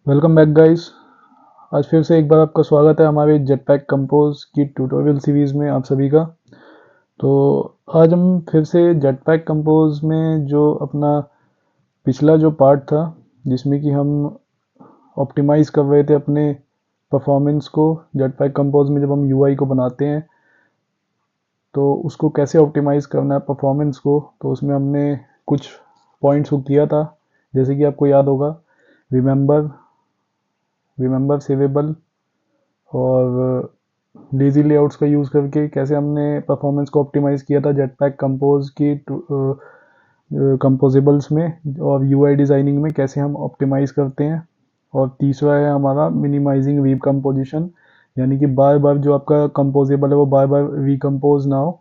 Welcome back guys. आज फिर से एक बार आपका स्वागत है हमारे जेटपैक कंपोज की ट्यूटोरियल सीरीज़ में आप सभी का। तो आज हम फिर से जेटपैक कंपोज में जो अपना पिछला जो पार्ट था जिसमें कि हम ऑप्टिमाइज़ कर रहे थे अपने परफॉर्मेंस को। जेटपैक कंपोज में जब हम यूआई को बनाते हैं तो उसको कैसे ऑप्टिमाइज़ करना है परफॉर्मेंस को, तो उसमें हमने कुछ पॉइंट्स को किया था। जैसे कि आपको याद होगा, रिमेंबर रिमेंबर सेवेबल और लेज़ी लेआउट्स का यूज़ करके कैसे हमने परफॉर्मेंस को ऑप्टिमाइज़ किया था जेटपैक कंपोज की कंपोजेबल्स में, और यूआई डिज़ाइनिंग में कैसे हम ऑप्टिमाइज़ करते हैं। और तीसरा है हमारा मिनिमाइजिंग रिकम्पोजिशन, यानी कि बार बार जो आपका कंपोजेबल है वो बार बार रिकम्पोज ना हो,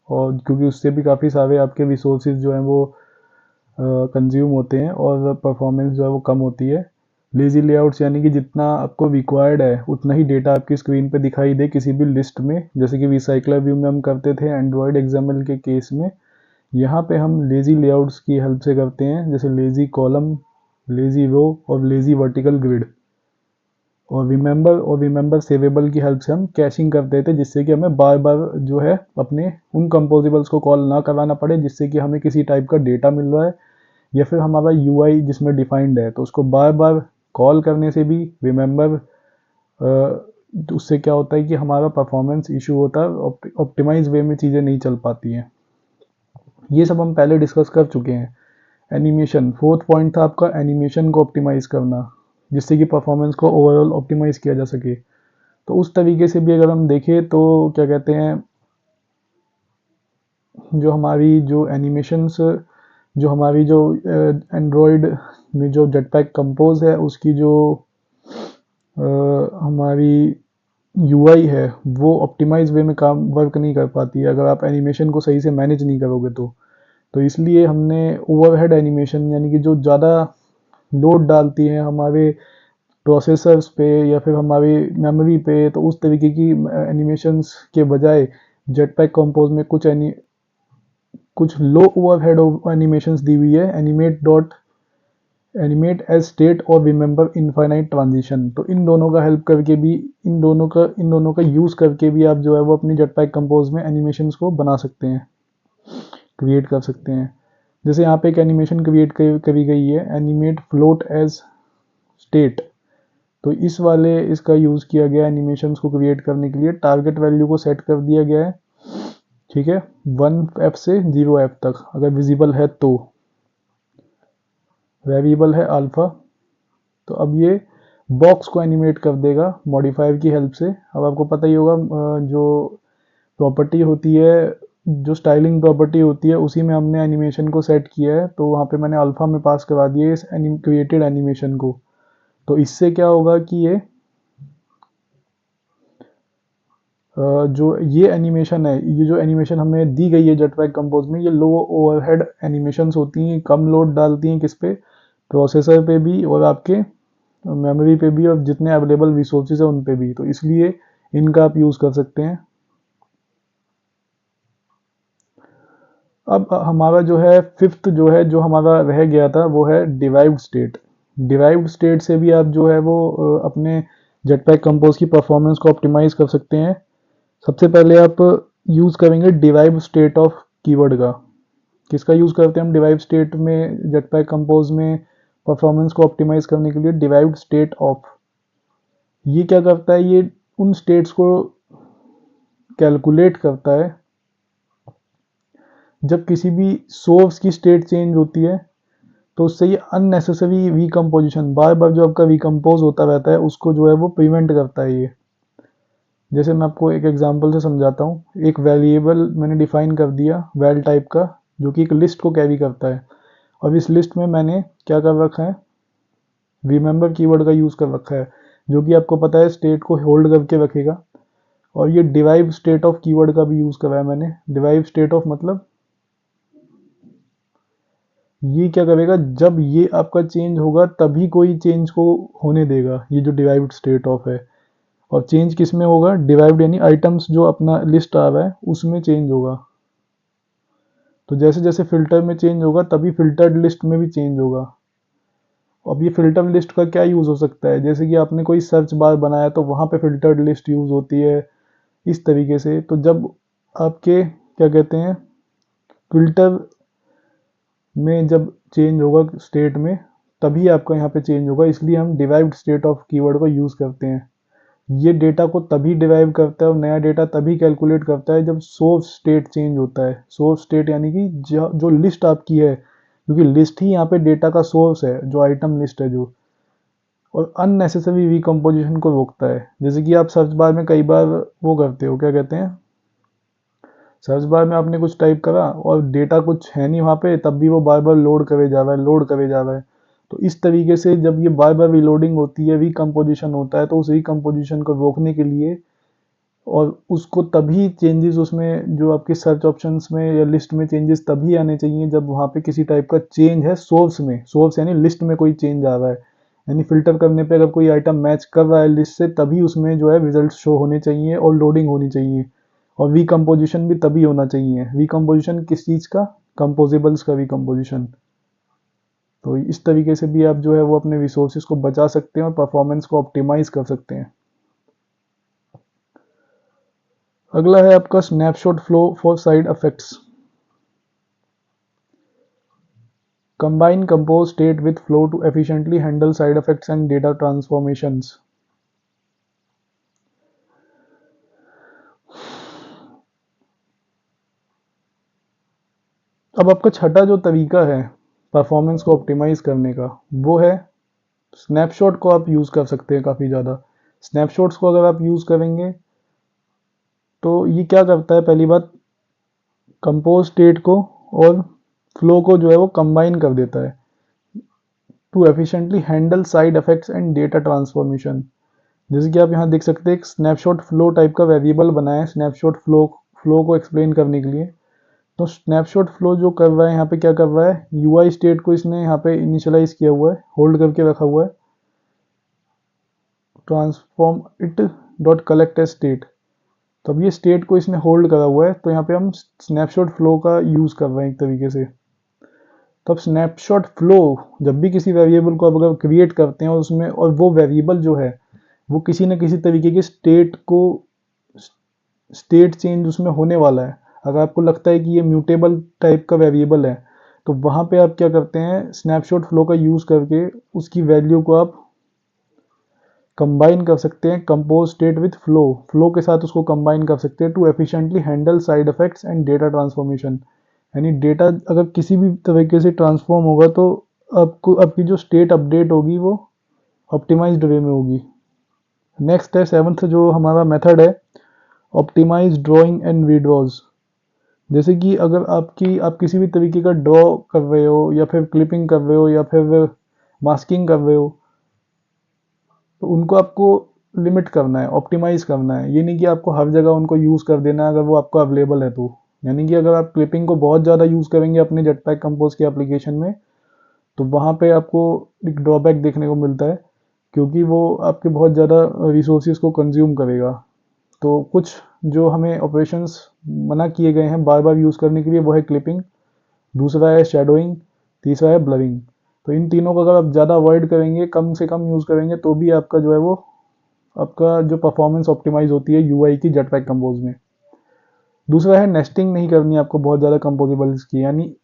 और क्योंकि उससे भी काफ़ी सारे आपके रिसोर्सेज जो हैं वो कंज्यूम होते हैं और परफॉर्मेंस जो है वो कम होती है। लेज़ी लेआउट्स यानी कि जितना आपको रिक्वायर्ड है उतना ही डेटा आपकी स्क्रीन पे दिखाई दे किसी भी लिस्ट में, जैसे कि रिसाइकलर व्यू में हम करते थे एंड्रॉयड एक्सएमएल के केस में। यहाँ पे हम लेज़ी लेआउट्स की हेल्प से करते हैं, जैसे लेज़ी कॉलम, लेज़ी रो और लेज़ी वर्टिकल ग्रिड। और रिमेंबर सेवेबल की हेल्प से हम कैशिंग करते थे, जिससे कि हमें बार बार जो है अपने उन कंपोजिबल्स को कॉल ना करवाना पड़े, जिससे कि हमें किसी टाइप का डेटा मिल रहा है या फिर हमारा यूआई जिसमें डिफाइंड है तो उसको बार बार कॉल करने से भी रिमेंबर, उससे क्या होता है कि हमारा परफॉर्मेंस इशू होता है, ऑप्टिमाइज वे में चीज़ें नहीं चल पाती हैं। ये सब हम पहले डिस्कस कर चुके हैं। एनिमेशन, फोर्थ पॉइंट था आपका एनिमेशन को ऑप्टिमाइज करना, जिससे कि परफॉर्मेंस को ओवरऑल ऑप्टिमाइज किया जा सके। तो उस तरीके से भी अगर हम देखें तो क्या कहते हैं, जो हमारी जो एनिमेशंस, जो हमारी जो एंड्रॉयड में जो जेटपैक कंपोज है उसकी जो हमारी यूआई है वो ऑप्टिमाइज वे में काम वर्क नहीं कर पाती है अगर आप एनिमेशन को सही से मैनेज नहीं करोगे तो इसलिए हमने ओवरहेड एनिमेशन, यानी कि जो ज़्यादा लोड डालती हैं हमारे प्रोसेसर्स पे या फिर हमारी मेमोरी पे, तो उस तरीके की एनिमेशंस के बजाय जेटपैक कंपोज में कुछ लो ओवरहेड एनिमेशंस दी हुई है, एनिमेट एज स्टेट और रिमेंबर इनफाइनाइट ट्रांजिशन। तो इन दोनों का हेल्प करके भी, इन दोनों का यूज़ करके भी आप जो है वो अपनी जेटपैक कंपोज में एनिमेशंस को बना सकते हैं, क्रिएट कर सकते हैं। जैसे यहाँ पे एक एनिमेशन क्रिएट करी गई है, एनिमेट फ्लोट एज स्टेट। तो इस वाले इसका यूज़ किया गया एनिमेशंस को क्रिएट करने के लिए। टारगेट वैल्यू को सेट कर दिया गया है, ठीक है, 1F से 0F तक अगर विजिबल है तो। वेरिएबल है अल्फ़ा। तो अब ये बॉक्स को एनिमेट कर देगा मॉडिफायर की हेल्प से। अब आपको पता ही होगा, जो प्रॉपर्टी होती है, जो स्टाइलिंग प्रॉपर्टी होती है, उसी में हमने एनिमेशन को सेट किया है, तो वहाँ पे मैंने अल्फ़ा में पास करवा दिया इस क्रिएटेड एनिमेशन को। तो इससे क्या होगा कि जो ये एनिमेशन है, ये जो एनिमेशन हमें दी गई है जेटपैक कंपोज में, ये लो ओवरहेड एनिमेशंस होती हैं, कम लोड डालती हैं किस पे, प्रोसेसर पे भी और आपके मेमोरी पे भी और जितने अवेलेबल रिसोर्सेज है उन पे भी। तो इसलिए इनका आप यूज़ कर सकते हैं। अब हमारा जो है फिफ्थ जो है, जो हमारा रह गया था, वो है डिराइव्ड स्टेट। डिराइव्ड स्टेट से भी आप जो है वो अपने जेटपैक कंपोज की परफॉर्मेंस को ऑप्टिमाइज कर सकते हैं। सबसे पहले आप यूज़ करेंगे डिराइव स्टेट ऑफ कीवर्ड का। किसका यूज़ करते हैं हम डिराइव स्टेट में जेटपैक कंपोज में परफॉर्मेंस को ऑप्टिमाइज करने के लिए? डिराइव्ड स्टेट ऑफ, ये क्या करता है, ये उन स्टेट्स को कैलकुलेट करता है जब किसी भी सोर्स की स्टेट चेंज होती है, तो उससे ये अननेसेसरी रिकम्पोजिशन, बार बार जो आपका रिकम्पोज होता रहता है उसको जो है वो प्रिवेंट करता है ये। जैसे मैं आपको एक एग्जांपल से समझाता हूँ। एक वेरिएबल मैंने डिफाइन कर दिया वैल टाइप का, जो कि एक लिस्ट को कैरी करता है, और इस लिस्ट में मैंने क्या कर रखा है, रिमेंबर कीवर्ड का यूज़ कर रखा है, जो कि आपको पता है स्टेट को होल्ड करके रखेगा। और ये डिराइव स्टेट ऑफ कीवर्ड का भी यूज़ करा है मैंने। डिराइव स्टेट ऑफ मतलब ये क्या करेगा, जब ये आपका चेंज होगा तभी कोई चेंज को होने देगा, ये जो डिराइव्ड स्टेट ऑफ है। और चेंज किस में होगा? डिराइव्ड यानी आइटम्स जो अपना लिस्ट आ रहा है उसमें चेंज होगा। तो जैसे जैसे फिल्टर में चेंज होगा तभी फिल्टर्ड लिस्ट में भी चेंज होगा। अब ये फिल्टर लिस्ट का क्या यूज़ हो सकता है, जैसे कि आपने कोई सर्च बार बनाया तो वहाँ पे फिल्टर्ड लिस्ट यूज़ होती है इस तरीके से। तो जब आपके क्या कहते हैं फिल्टर में जब चेंज होगा स्टेट में, तभी आपका यहाँ पे चेंज होगा, इसलिए हम डिराइव्ड स्टेट ऑफ कीवर्ड को यूज़ करते हैं। ये डेटा को तभी डिराइव करता है और नया डेटा तभी कैलकुलेट करता है जब सोर्स स्टेट चेंज होता है। सोर्स स्टेट यानी कि जो लिस्ट आपकी है, क्योंकि लिस्ट ही यहाँ पे डेटा का सोर्स है, जो आइटम लिस्ट है जो, और अननेसेसरी रिकम्पोजिशन को रोकता है। जैसे कि आप सर्च बार में कई बार वो करते हो, क्या कहते हैं, सर्च बार में आपने कुछ टाइप करा और डेटा कुछ है नहीं वहाँ पे, तब भी वो बार बार लोड करे जा रहा है, लोड करे जा रहा है। तो इस तरीके से जब ये बार बार रीलोडिंग होती है, रिकम्पोजिशन होता है, तो उस रिकम्पोजिशन को रोकने के लिए और उसको तभी चेंजेस उसमें जो आपके सर्च ऑप्शंस में या लिस्ट में चेंजेस तभी आने चाहिए जब वहाँ पे किसी टाइप का चेंज है सोर्स में। सोर्स यानी लिस्ट में कोई चेंज आ रहा है, यानी फिल्टर करने पे अगर कोई आइटम मैच कर रहा है लिस्ट से, तभी उसमें जो है रिजल्ट शो होने चाहिए और लोडिंग होनी चाहिए। और रिकम्पोजिशन भी तभी होना चाहिए। रिकम्पोजिशन किस चीज़ का, कंपोजिबल्स का रिकम्पोजिशन। तो इस तरीके से भी आप जो है वो अपने रिसोर्सेज को बचा सकते हैं और परफॉर्मेंस को ऑप्टिमाइज कर सकते हैं। अगला है आपका snapshot flow for side effects. Combine compose state with flow to efficiently handle side effects and data transformations. अब आपका छठा जो तरीका है परफॉर्मेंस को ऑप्टिमाइज करने का, वो है स्नैपशॉट को आप यूज़ कर सकते हैं काफ़ी ज़्यादा। स्नैपशॉट्स को अगर आप यूज़ करेंगे तो ये क्या करता है, पहली बात कंपोज स्टेट को और फ्लो को जो है वो कंबाइन कर देता है to efficiently handle side effects and data transformation. जैसे कि आप यहाँ देख सकते हैं एक स्नैपशॉट फ्लो टाइप का वेरिएबल बनाया है स्नैपशॉट फ्लो को एक्सप्लेन करने के लिए। तो स्नैपशॉट फ्लो जो कर रहा है यहाँ पे क्या कर रहा है, यूआई स्टेट को इसने यहाँ पे इनिशियलाइज किया हुआ है, होल्ड करके रखा हुआ है, transform it dot collect as state. तो अब ये स्टेट को इसने होल्ड करा हुआ है, तो यहाँ पे हम स्नैपशॉट फ्लो का यूज़ कर रहे हैं एक तरीके से। तो अब स्नैपशॉट फ्लो जब भी किसी वेरिएबल को आप अगर क्रिएट करते हैं और उसमें, और वो वेरिएबल जो है वो किसी न किसी तरीके की स्टेट चेंज उसमें होने वाला है, अगर आपको लगता है कि ये म्यूटेबल टाइप का वेरिएबल है, तो वहाँ पे आप क्या करते हैं, स्नैपशॉट फ्लो का यूज़ करके उसकी वैल्यू को आप कंबाइन कर सकते हैं कंपोज स्टेट विथ फ्लो के साथ उसको कंबाइन कर सकते हैं to efficiently handle side effects and data transformation. यानी डेटा अगर किसी भी तरीके से ट्रांसफॉर्म होगा तो आपको आपकी जो स्टेट अपडेट होगी वो ऑप्टिमाइज्ड वे में होगी। नेक्स्ट है सेवन्थ जो हमारा मेथड है, ऑप्टिमाइज ड्राइंग एंड रीड्रॉज। जैसे कि अगर आप किसी भी तरीके का ड्रॉ कर रहे हो या फिर क्लिपिंग कर रहे हो या फिर मास्किंग कर रहे हो, तो उनको आपको लिमिट करना है, ऑप्टिमाइज करना है। ये नहीं कि आपको हर जगह उनको यूज़ कर देना है अगर वो आपको अवेलेबल है तो। यानी कि अगर आप क्लिपिंग को बहुत ज़्यादा यूज़ करेंगे अपने जेटपैक कंपोज के एप्लीकेशन में, तो वहाँ पे आपको एक ड्रॉबैक देखने को मिलता है, क्योंकि वो आपके बहुत ज़्यादा रिसोर्सेज को कंज्यूम करेगा। तो कुछ जो हमें ऑपरेशंस मना किए गए हैं बार बार यूज़ करने के लिए, वो है क्लिपिंग, दूसरा है शैडोइंग, तीसरा है ब्लरिंग। तो इन तीनों को अगर आप ज़्यादा अवॉइड करेंगे, कम से कम यूज़ करेंगे, तो भी आपका जो है वो आपका जो परफॉर्मेंस ऑप्टिमाइज होती है यूआई की जेटपैक कंपोज में। दूसरा है नेस्टिंग नहीं करनी आपको बहुत ज़्यादा कंपोजेबल्स की, यानी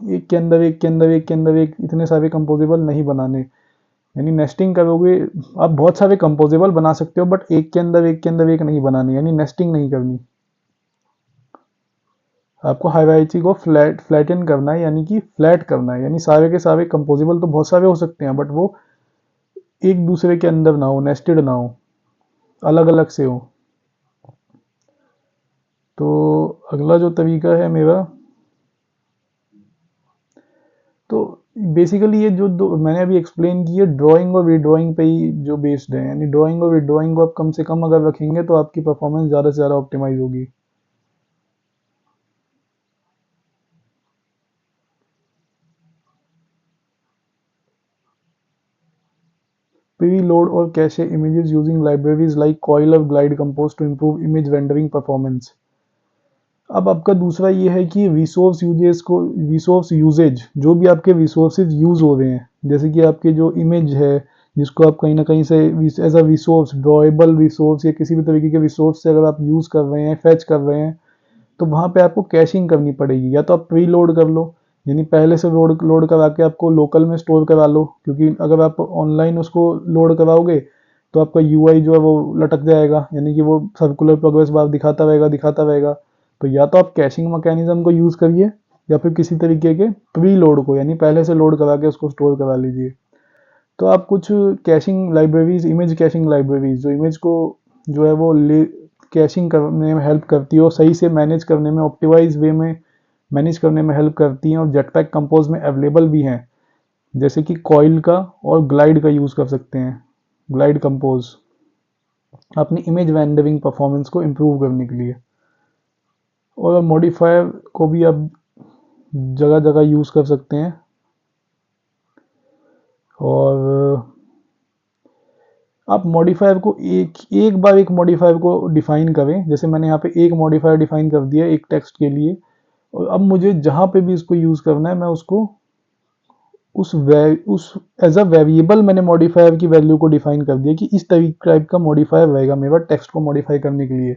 एक के अंदर एक के अंदर एक के अंदर एक इतने सारे कंपोजेबल नहीं बनाने। यानी नेस्टिंग करोगे, आप बहुत सारे कंपोजेबल बना सकते हो बट एक के अंदर एक के अंदर एक नहीं बनानी, यानी नेस्टिंग नहीं करनी। आपको हायरार्की को फ्लैटन करना है, यानी कि फ्लैट करना है, यानी सारे के सारे कंपोजेबल तो बहुत सारे हो सकते हैं बट वो एक दूसरे के अंदर ना हो, नेस्टेड ना हो, अलग अलग से हो। तो अगला जो तरीका है मेरा, तो बेसिकली ये जो दो मैंने अभी एक्सप्लेन की है, ड्राइंग और रीड्राइंग पे ही जो बेस्ड है। यानी ड्राइंग और रीड्राइंग को आप कम से कम अगर रखेंगे तो आपकी परफॉर्मेंस ज़्यादा से ज़्यादा ऑप्टिमाइज होगी। Preload or cache images using libraries like Coil or Glide Compose to improve image rendering performance। अब आपका दूसरा ये है कि रिसोर्स यूजेज जो भी आपके रिसोर्सेज यूज हो रहे हैं, जैसे कि आपकी जो इमेज है जिसको आप कहीं ना कहीं से as a resource, drawable resource या किसी भी तरीके के रिसोर्स से अगर आप यूज़ कर रहे हैं, फैच कर रहे हैं, तो वहाँ पे आपको कैशिंग करनी पड़ेगी। या तो आप प्री लोड कर लो, यानी पहले से लोड लोड करा के आपको लोकल में स्टोर करा लो, क्योंकि अगर आप ऑनलाइन उसको लोड कराओगे तो आपका यूआई जो है वो लटक जाएगा, यानी कि वो सर्कुलर प्रोग्रेस बार दिखाता रहेगा। तो या तो आप कैशिंग मैकेनिज्म को यूज़ करिए या फिर किसी तरीके के प्री लोड को, यानी पहले से लोड करा के उसको स्टोर करा लीजिए। तो आप कुछ caching libraries, image caching libraries जो इमेज को जो है वो ले कैशिंग करने में हेल्प करती है और सही से मैनेज करने में, ऑप्टिमाइज वे में मैनेज करने में हेल्प करती हैं और जेटपैक कंपोज में अवेलेबल भी हैं, जैसे कि कॉइल का और ग्लाइड का यूज़ कर सकते हैं। ग्लाइड कंपोज अपनी इमेज रेंडरिंग परफॉर्मेंस को इम्प्रूव करने के लिए, और मॉडिफायर को भी आप जगह जगह यूज़ कर सकते हैं। और आप मॉडिफायर को एक बार एक मॉडिफायर को डिफाइन करें, जैसे मैंने यहाँ पे एक मॉडिफायर डिफाइन कर दिया एक टेक्स्ट के लिए, और अब मुझे जहाँ पे भी इसको यूज़ करना है मैं उसको उस एज अ वेरिएबल मैंने मॉडिफायर की वैल्यू को डिफाइन कर दिया कि इस टाइप का मॉडिफायर रहेगा मेरा टेक्स्ट को मॉडिफाई करने के लिए।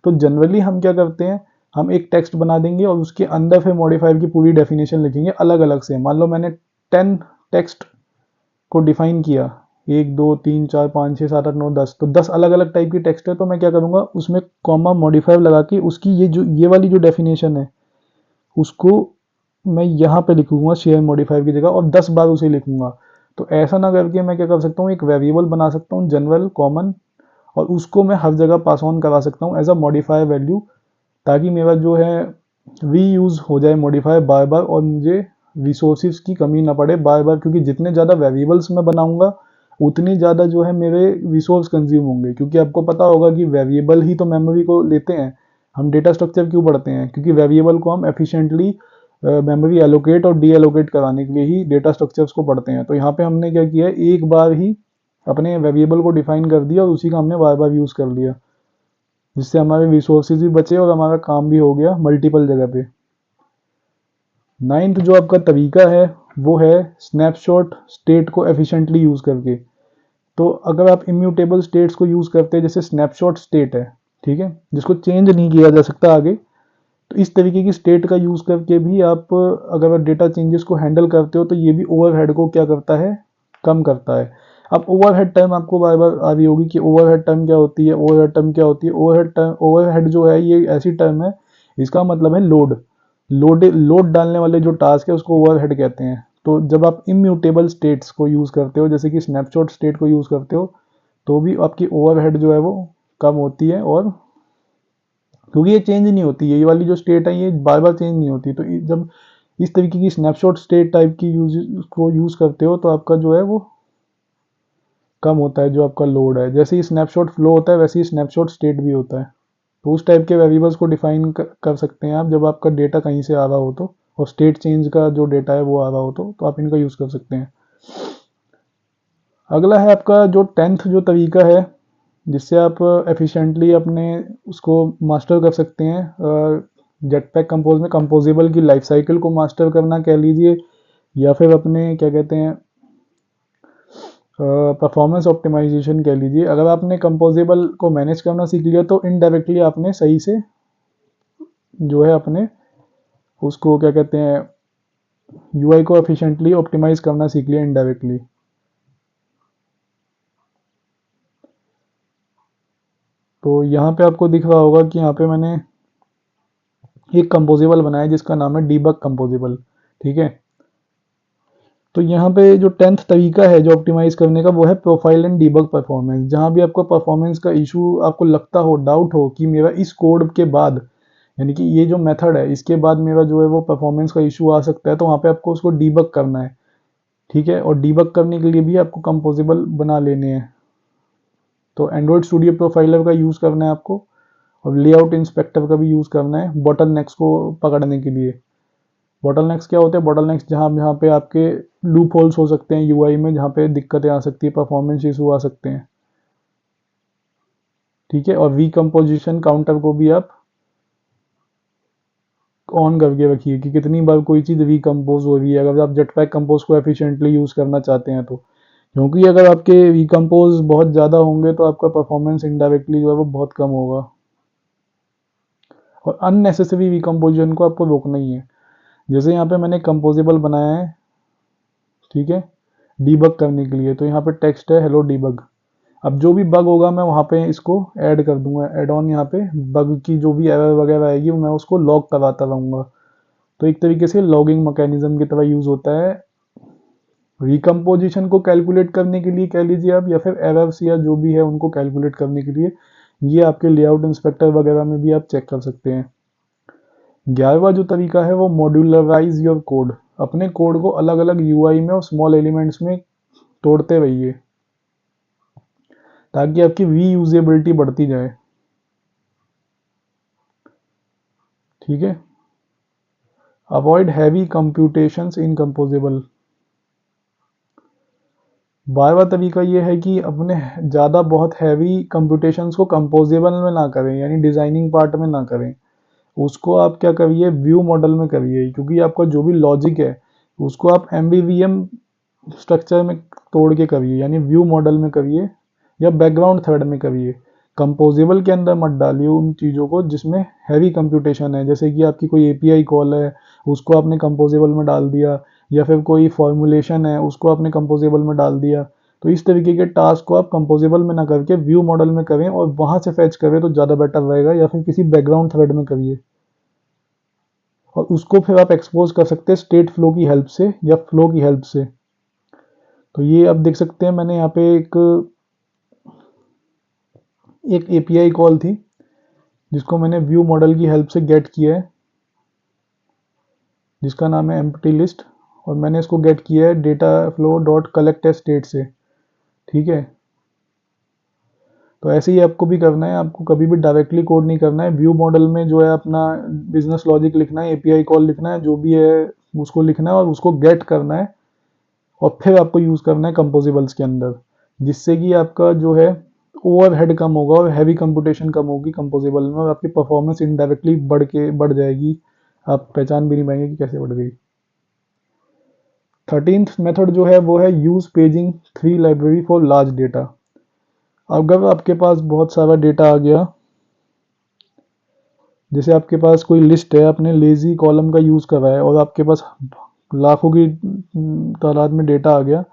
तो जनरली हम क्या करते हैं, हम एक टेक्स्ट बना देंगे और उसके अंदर फिर मॉडिफायर की पूरी डेफिनेशन लिखेंगे अलग अलग से। मान लो मैंने 10 टेक्स्ट को डिफाइन किया, 1 2 3 4 5 6 7 8 9 10, तो 10 अलग अलग टाइप की टेक्स्ट है, तो मैं क्या करूँगा उसमें कॉमा मॉडिफायर लगा के उसकी ये वाली जो डेफिनेशन है उसको मैं यहाँ पे लिखूंगा शेयर मॉडिफायर की जगह और 10 बार उसे लिखूंगा। तो ऐसा ना करके मैं क्या कर सकता हूँ, एक वेरिएबल बना सकता हूँ जनरल कॉमन, और उसको मैं हर जगह पास ऑन करा सकता हूँ एज अ मॉडिफायर वैल्यू, ताकि मेरा जो है रीयूज हो जाए मॉडिफायर बार बार और मुझे रिसोर्सेज की कमी ना पड़े बार बार, क्योंकि जितने ज़्यादा वेरिएबल्स मैं बनाऊंगा उतनी ज़्यादा जो है मेरे रिसोर्स कंज्यूम होंगे। क्योंकि आपको पता होगा कि वेरिएबल ही तो मेमोरी को लेते हैं। हम डेटा स्ट्रक्चर क्यों पढ़ते हैं, क्योंकि वेरिएबल को हम एफिशिएंटली मेमोरी एलोकेट और डी एलोकेट कराने के लिए ही डेटा स्ट्रक्चर्स को पढ़ते हैं। तो यहाँ पे हमने क्या किया है, एक बार ही अपने वेरिएबल को डिफाइन कर दिया और उसी का हमने बार बार यूज़ कर लिया, जिससे हमारे रिसोर्सेज भी बचे और हमारा काम भी हो गया मल्टीपल जगह पे। नाइन्थ जो आपका तरीका है वो है स्नैपशॉट स्टेट को एफिशिएंटली यूज़ करके। तो अगर आप इम्यूटेबल स्टेट्स को यूज़ करते हैं, जैसे स्नैपशॉट स्टेट है, ठीक है, जिसको चेंज नहीं किया जा सकता आगे, तो इस तरीके की स्टेट का यूज़ करके भी आप अगर डेटा चेंजेस को हैंडल करते हो तो ये भी ओवरहेड को क्या करता है, कम करता है। अब ओवरहेड टर्म आपको बार बार आ रही होगी कि ओवरहेड टर्म क्या होती है, ओवरहेड टर्म क्या होती है। ओवरहेड जो है ये ऐसी टर्म है, इसका मतलब है लोड डालने वाले जो टास्क है उसको ओवरहेड कहते हैं। तो जब आप इम्यूटेबल स्टेट्स को यूज़ करते हो, जैसे कि स्नैपशॉट स्टेट को यूज़ करते हो, तो भी आपकी ओवरहेड जो है वो कम होती है। और क्योंकि ये चेंज नहीं होती है, ये वाली जो स्टेट है ये बार बार चेंज नहीं होती, तो जब इस तरीके की स्नैपशॉट स्टेट टाइप की यूज़ करते हो तो आपका जो है वो कम होता है जो आपका लोड है। जैसे ही स्नैपशॉट फ्लो होता है वैसे ही स्नैपशॉट स्टेट भी होता है। तो उस टाइप के वेरिएबल्स को डिफाइन कर सकते हैं आप जब आपका डेटा कहीं से आ रहा हो तो, और स्टेट चेंज का जो डेटा है वो आ रहा हो तो आप इनका यूज़ कर सकते हैं। अगला है आपका जो 10th जो तरीका है जिससे आप एफिशिएंटली अपने उसको मास्टर कर सकते हैं जेटपैक कंपोज में, कंपोजेबल की लाइफ साइकिल को मास्टर करना कह लीजिए, या फिर अपने क्या कहते हैं परफॉर्मेंस ऑप्टिमाइजेशन कह लीजिए। अगर आपने कंपोजेबल को मैनेज करना सीख लिया तो इनडायरेक्टली आपने सही से जो है अपने उसको क्या कहते हैं यूआई को एफिशिएंटली ऑप्टिमाइज करना सीख लिया इनडायरेक्टली। तो यहाँ पे आपको दिख रहा होगा कि यहाँ पे मैंने एक कंपोजेबल बनाया जिसका नाम है डीबग कंपोजेबल, ठीक है। तो यहाँ पे जो 10th तरीका है जो ऑप्टिमाइज करने का वो है प्रोफाइल एंड डीबग परफॉर्मेंस। जहाँ भी आपको परफॉर्मेंस का इशू आपको लगता हो, डाउट हो कि मेरा इस कोड के बाद, यानी कि ये जो मेथड है इसके बाद मेरा जो है वो परफॉर्मेंस का इशू आ सकता है, तो वहाँ पे आपको उसको डीबग करना है, ठीक है। और डीबग करने के लिए भी आपको कंपोजेबल बना लेने हैं। तो एंड्रॉइड स्टूडियो प्रोफाइलर का यूज़ करना है आपको, और लेआउट इंस्पेक्टर का भी यूज़ करना है बॉटल नेक्स को पकड़ने के लिए। बॉटल नेक्स क्या होते हैं, बॉटल नेक्स जहाँ जहाँ पे आपके लूप होल्स हो सकते हैं यूआई में, जहाँ पे दिक्कतें आ सकती है, परफॉर्मेंस इशू आ सकते हैं, ठीक है। और वी कंपोजिशन काउंटर को भी आप ऑन करके रखिए कि कितनी बार कोई चीज़ रिकम्पोज हो रही है, अगर आप जेटपैक कंपोज को एफिशिएंटली यूज़ करना चाहते हैं तो। क्योंकि अगर आपके रिकम्पोज बहुत ज़्यादा होंगे तो आपका परफॉर्मेंस इनडायरेक्टली जो है वो बहुत कम होगा, और अननेसेसरी रिकम्पोजिशन को आपको रोकना ही है। जैसे यहाँ पे मैंने कंपोजेबल बनाया है, ठीक है, डीबग करने के लिए, तो यहाँ पे टेक्स्ट है हेलो डीबग। अब जो भी बग होगा मैं वहाँ पे इसको ऐड कर दूंगा, एड ऑन, यहाँ पे बग की जो भी एरर वगैरह आएगी मैं उसको लॉग कराता रहूँगा। तो एक तरीके से लॉगिंग मैकेनिज्म की तरह यूज़ होता है रिकम्पोजिशन को कैलकुलेट करने के लिए, कह लीजिए आप, या फिर एरर्स या जो भी है उनको कैलकुलेट करने के लिए। ये आपके लेआउट इंस्पेक्टर वगैरह में भी आप चेक कर सकते हैं। 11वां जो तरीका है वो मॉड्यूलराइज योर कोड। अपने कोड को अलग अलग यूआई में और स्मॉल एलिमेंट्स में तोड़ते रहिए ताकि आपकी रीयूजेबिलिटी बढ़ती जाए, ठीक है। अवॉइड हैवी कंप्यूटेशंस इन कंपोजेबल। 12वां तरीका ये है कि अपने ज़्यादा बहुत हैवी कंप्यूटेशंस को कंपोजेबल में ना करें, यानी डिज़ाइनिंग पार्ट में ना करें। उसको आप क्या करिए, व्यू मॉडल में करिए, क्योंकि आपका जो भी लॉजिक है उसको आप एमवीवीएम स्ट्रक्चर में तोड़ के करिए, यानी व्यू मॉडल में करिए या बैकग्राउंड थ्रेड में करिए। कंपोजेबल के अंदर मत डालिए उन चीज़ों को जिसमें हैवी कंप्यूटेशन है, जैसे कि आपकी कोई एपीआई कॉल है उसको आपने कंपोजेबल में डाल दिया, या फिर कोई फॉर्मुलेशन है उसको आपने कंपोजेबल में डाल दिया। तो इस तरीके के टास्क को आप कंपोजेबल में ना करके व्यू मॉडल में करें और वहाँ से फैच करें तो ज़्यादा बेटर रहेगा, या फिर किसी बैकग्राउंड थ्रेड में करिए और उसको फिर आप एक्सपोज कर सकते हैं स्टेट फ्लो की हेल्प से या फ्लो की हेल्प से। तो ये आप देख सकते हैं मैंने यहाँ पे एक एपीआई कॉल थी जिसको मैंने व्यू मॉडल की हेल्प से गेट किया है, जिसका नाम है एम्प्टी लिस्ट, और मैंने इसको गेट किया है data flow dot collect state से, ठीक है। तो ऐसे ही आपको भी करना है, आपको कभी भी डायरेक्टली कोड नहीं करना है। व्यू मॉडल में जो है अपना बिजनेस लॉजिक लिखना है, एपीआई कॉल लिखना है, जो भी है उसको लिखना है और उसको गेट करना है, और फिर आपको यूज़ करना है कंपोजिबल्स के अंदर, जिससे कि आपका जो है ओवरहेड कम होगा और हैवी कंप्यूटेशन कम होगी कंपोजिबल में, और आपकी परफॉर्मेंस इनडायरेक्टली बढ़ जाएगी, आप पहचान भी नहीं पाएंगे कि कैसे बढ़ गई। 13th मेथड जो है वो है use paging 3 library for large data. अगर आपके पास बहुत सारा डेटा आ गया, जैसे आपके पास कोई लिस्ट है, आपने लेजी कॉलम का यूज़ करा है और आपके पास लाखों की तादाद में डेटा आ गया,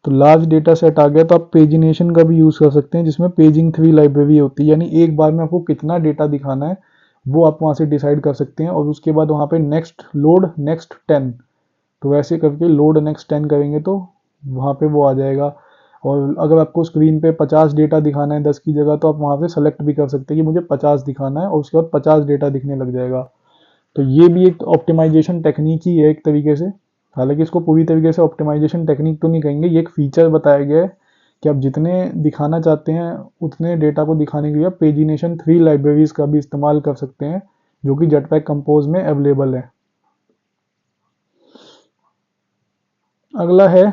तो लार्ज डेटा सेट आ गया, तो आप पेजिनेशन का भी यूज़ कर सकते हैं, जिसमें पेजिंग 3 लाइब्रेरी होती है, यानी एक बार में आपको कितना डेटा दिखाना है वो आप वहाँ से डिसाइड कर सकते हैं, और उसके बाद वहाँ पे नेक्स्ट लोड नेक्स्ट 10, तो वैसे करके लोड नेक्स्ट 10 करेंगे तो वहाँ पे वो आ जाएगा। और अगर आपको स्क्रीन पे 50 डेटा दिखाना है 10 की जगह, तो आप वहाँ से सेलेक्ट भी कर सकते हैं कि मुझे 50 दिखाना है, और उसके बाद 50 डेटा दिखने लग जाएगा। तो ये भी एक ऑप्टिमाइजेशन टेक्निक ही है एक तरीके से, हालांकि इसको पूरी तरीके से ऑप्टिमाइजेशन टेक्निक तो नहीं कहेंगे, ये एक फीचर बताया गया है कि आप जितने दिखाना चाहते हैं उतने डेटा को दिखाने के लिए आप पेजिनेशन 3 लाइब्रेरीज का भी इस्तेमाल कर सकते हैं, जो कि जेटपैक कंपोज में अवेलेबल है। अगला है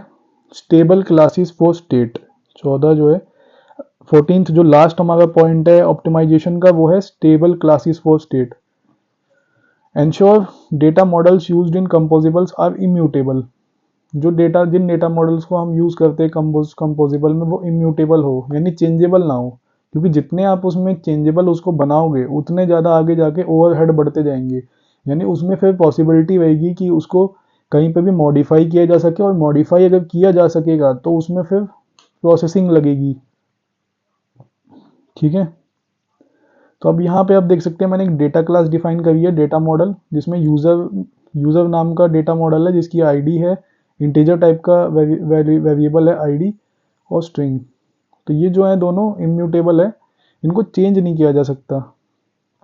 स्टेबल क्लासेस फॉर स्टेट। 14 जो है 14th जो लास्ट हमारा पॉइंट है ऑप्टिमाइजेशन का, वो है stable classes for state. Ensure data models used in composables are immutable. जिन डेटा मॉडल्स को हम यूज़ करते हैं कंपोजिबल में, वो इम्यूटेबल हो, यानी चेंजेबल ना हो, क्योंकि जितने आप उसमें चेंजेबल उसको बनाओगे उतने ज़्यादा आगे जाके ओवरहेड बढ़ते जाएंगे, यानी उसमें फिर पॉसिबिलिटी रहेगी कि उसको कहीं पे भी मॉडिफाई किया जा सके, और मॉडिफाई अगर किया जा सकेगा तो उसमें फिर प्रोसेसिंग लगेगी, ठीक है। तो अब यहाँ पे आप देख सकते हैं मैंने एक डेटा क्लास डिफाइन करी है, डेटा मॉडल, जिसमें यूज़र नाम का डेटा मॉडल है, जिसकी आईडी है इंटीजर टाइप का वेरिएबल है आईडी, और स्ट्रिंग। तो ये जो है दोनों इम्यूटेबल है, इनको चेंज नहीं किया जा सकता।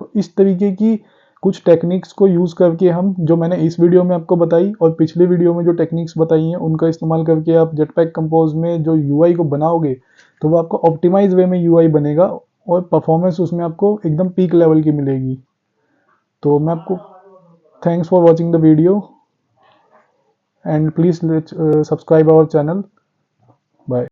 तो इस तरीके की कुछ टेक्निक्स को यूज़ करके हम, जो मैंने इस वीडियो में आपको बताई और पिछले वीडियो में जो टेक्निक्स बताई हैं, उनका इस्तेमाल करके आप जेटपैक कंपोज में जो यूआई को बनाओगे तो वो आपको ऑप्टिमाइज वे में यूआई बनेगा, और परफॉर्मेंस उसमें आपको एकदम पीक लेवल की मिलेगी। तो मैं आपको thanks for watching the video and please subscribe our channel. Bye.